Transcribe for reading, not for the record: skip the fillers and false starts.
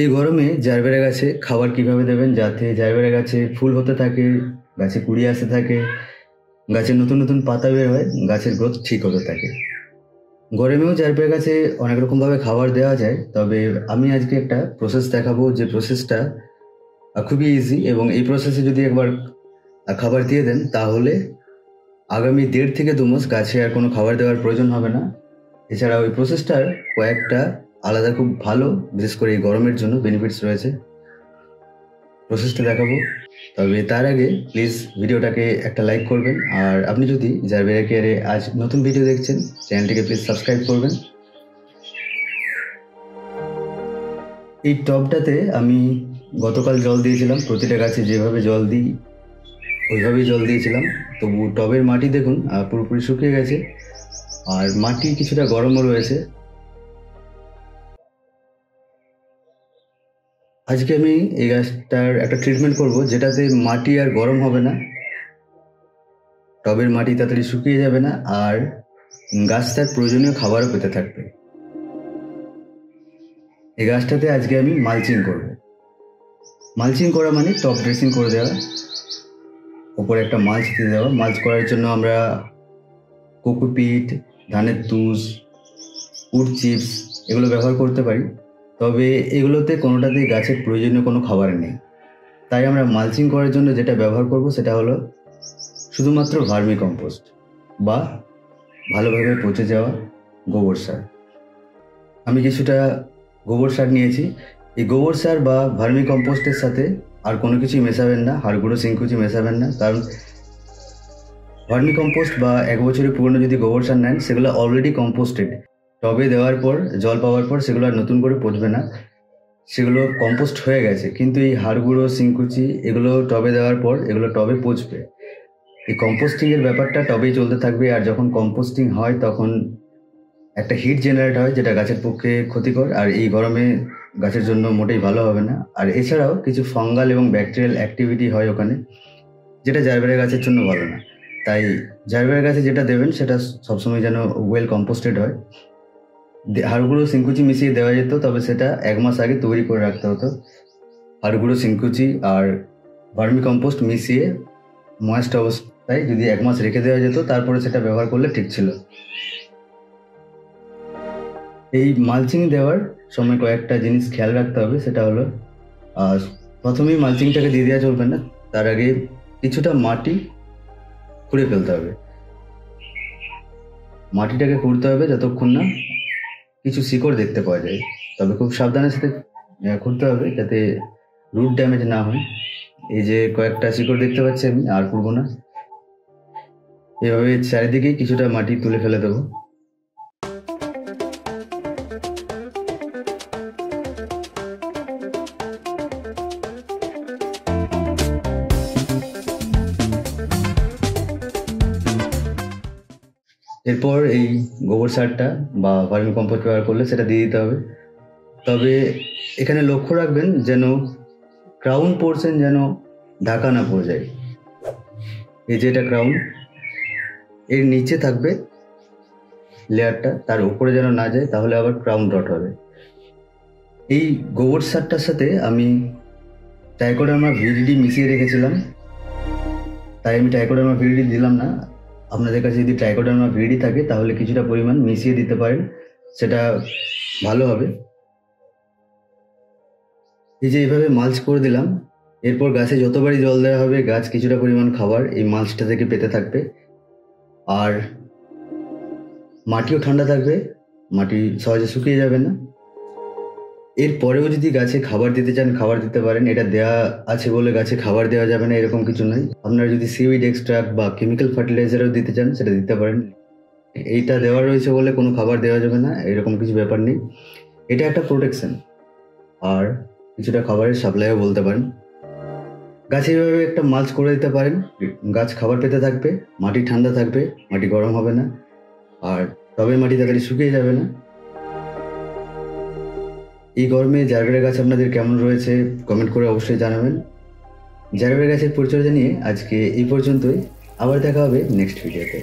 এই গরমে জারবেরা গাছে খাবার কিভাবে দেবেন যাতে জারবেরা গাছে ফুল হতে থাকে, গাছে কুড়ি আসতে থাকে, গাছে নতুন নতুন পাতা বের হয়, গাছের গ্রোথ ঠিক হতে থাকে। গরমেও জারবেরা গাছে অনেক রকমভাবে খাবার দেওয়া যায়, তবে আমি আজকে একটা প্রসেস দেখাবো যে প্রসেসটা খুবই ইজি, এবং এই প্রসেসে যদি একবার খাবার দিয়ে দেন তাহলে আগামী 1.5 থেকে 2 মাস গাছে আর কোনো খাবার দেওয়ার প্রয়োজন হবে না। এছাড়া ওই প্রসেসটার কয়েকটা আলাদা খুব ভালো, বিশেষ করে এই গরমের জন্য বেনিফিটস রয়েছে। প্রসেসটা দেখাবো, তবে তার আগে প্লিজ ভিডিওটাকে একটা লাইক করবেন, আর আপনি যদি জারবেরা কেয়ারে আজ নতুন ভিডিও দেখছেন চ্যানেলটিকে প্লিজ সাবস্ক্রাইব করবেন। এই টবটাতে আমি গতকাল জল দিয়েছিলাম, প্রতিটা গাছে যেভাবে জল দিই ওইভাবেই জল দিয়েছিলাম, তবু টবের মাটি দেখুন পুরোপুরি শুকিয়ে গেছে, আর মাটি কিছুটা গরমও রয়েছে। আজকে আমি এই গাছটার একটা ট্রিটমেন্ট করব যেটাতে মাটি আর গরম হবে না, টবের মাটি তাড়াতাড়ি শুকিয়ে যাবে না, আর গাছ তার প্রয়োজনীয় খাবারও পেতে থাকবে। এই গাছটাতে আজকে আমি মালচিং করব। মালচিং করা মানে টপ ড্রেসিং করে দেওয়া, ওপরে একটা মালচ দিয়ে দেওয়া। মালচ করার জন্য আমরা কোকোপিট, ধানের তুষ, উড চিপস এগুলো ব্যবহার করতে পারি, তবে এগুলোতে কোনোটাতেই গাছের প্রয়োজনীয় কোনো খাবার নেই। তাই আমরা মালচিং করার জন্য যেটা ব্যবহার করব সেটা হলো শুধুমাত্র ভার্মি কম্পোস্ট বা ভালোভাবে পচে যাওয়া গোবর সার। আমি কিছুটা গোবর সার নিয়েছি। এই গোবর সার বা ভার্মি কম্পোস্টের সাথে আর কোনো কিছুই মেশাবেন না, হাড় গুঁড়ো সিংকুচি মেশাবেন না, কারণ ভার্মি কম্পোস্ট বা 1 বছরের পুরনো যদি গোবর সার নেন সেগুলো অলরেডি কম্পোস্টেড। টবে দেওয়ার পর, জল পাওয়ার পর সেগুলো আর নতুন করে পচবে না, সেগুলো কম্পোস্ট হয়ে গেছে। কিন্তু এই হাড় গুঁড়ো সিংকুচি এগুলো টবে দেওয়ার পর এগুলো টবে পচবে। এই কম্পোস্টিংয়ের ব্যাপারটা টবেই চলতে থাকবে, আর যখন কম্পোস্টিং হয় তখন একটা হিট জেনারেট হয় যেটা গাছের পক্ষে ক্ষতিকর, আর এই গরমে গাছের জন্য মোটেই ভালো হবে না। আর এছাড়াও কিছু ফাঙ্গাল এবং ব্যাকটেরিয়াল অ্যাক্টিভিটি হয় ওখানে, যেটা জারবেরা গাছের জন্য ভালো না। তাই জারবেরা গাছে যেটা দেবেন সেটা সবসময় যেন ওয়েল কম্পোস্টেড হয়। হাড়গুঁড়ো সিংকুচি মিশিয়ে দেওয়া যেত, তবে সেটা 1 মাস আগে তৈরি করে রাখতে হতো। হাড়গুঁড়ো সিংকুচি আর ভার্মি কম্পোস্ট মিশিয়ে ময়েস্ট অবস্থায় যদি 1 মাস রেখে দেওয়া যেত, তারপরে সেটা ব্যবহার করলে ঠিক ছিল। এই মালচিং দেওয়ার সময় কয়েকটা জিনিস খেয়াল রাখতে হবে, সেটা হলো প্রথমেই মালচিংটাকে দিয়ে দেওয়া চলবে না, তার আগে কিছুটা মাটি খুঁড়ে ফেলতে হবে। মাটিটাকে খুঁড়তে হবে যতক্ষণ না কিছু শিকড় দেখতে পাওয়া যায়, তবে খুব সাবধানের সাথে খুঁড়তে হবে যাতে রুট ড্যামেজ না হয়। এই যে কয়েকটা শিকড় দেখতে পাচ্ছি আমি, আর খুঁড়বো না, এভাবে চারিদিকে কিছুটা মাটি তুলে ফেলে দেবো। এরপর এই গোবর সারটা বা ভার্মি কম্পোস্ট ব্যবহার করলে সেটা দিয়ে দিতে হবে, তবে এখানে লক্ষ্য রাখবেন যেন ক্রাউন পোর্শন যেন ঢাকা না পড়ে যায়। এই যে এটা ক্রাউন, এর নিচে থাকবে লেয়ারটা, তার উপরে যেন না যায়, তাহলে আবার ক্রাউন ডট হবে। এই গোবর সারটার সাথে আমি ট্রাইকোডার্মা ভিরিডি মিশিয়ে রেখেছিলাম, তাই আমি ট্রাইকোডার্মা ভিরিডি দিলাম না। আপনাদের কাছে যদি ট্রাইকোডার্মা ভিরিডি থাকে তাহলে কিছুটা পরিমাণ মিশিয়ে দিতে পারেন, সেটা ভালো হবে। এই যে এইভাবে মালচ করে দিলাম, এরপর গাছে যতবারই জল দেওয়া হবে গাছ কিছুটা পরিমাণ খাবার এই মালচটা থেকে পেতে থাকবে, আর মাটিও ঠান্ডা থাকবে, মাটি সহজে শুকিয়ে যাবে না। এরপরেও যদি গাছে খাবার দিতে চান খাবার দিতে পারেন, এটা দেওয়া আছে বলে গাছে খাবার দেওয়া যাবে না এরকম কিছু নয়। আপনারা যদি সিউইড এক্সট্রাক্ট বা কেমিক্যাল ফার্টিলাইজারও দিতে চান সেটা দিতে পারেন। এইটা দেওয়া রয়েছে বলে কোনো খাবার দেওয়া যাবে না এরকম কিছু ব্যাপার নেই, এটা একটা প্রোটেকশন, আর কিছুটা খাবারের সাপ্লাইও বলতে পারেন। গাছে এইভাবে একটা মালচ করে দিতে পারেন, গাছ খাবার পেতে থাকবে, মাটি ঠান্ডা থাকবে, মাটি গরম হবে না, আর টবের মাটি তাড়াতাড়ি শুকিয়ে যাবে না। এই গরমে জারবেরা গাছ আপনাদের কেমন রয়েছে কমেন্ট করে অবশ্যই জানাবেন। জারবেরা গাছের পরিচর্যা নিয়ে আজকে এই পর্যন্তই, আবার দেখা হবে নেক্সট ভিডিওতে।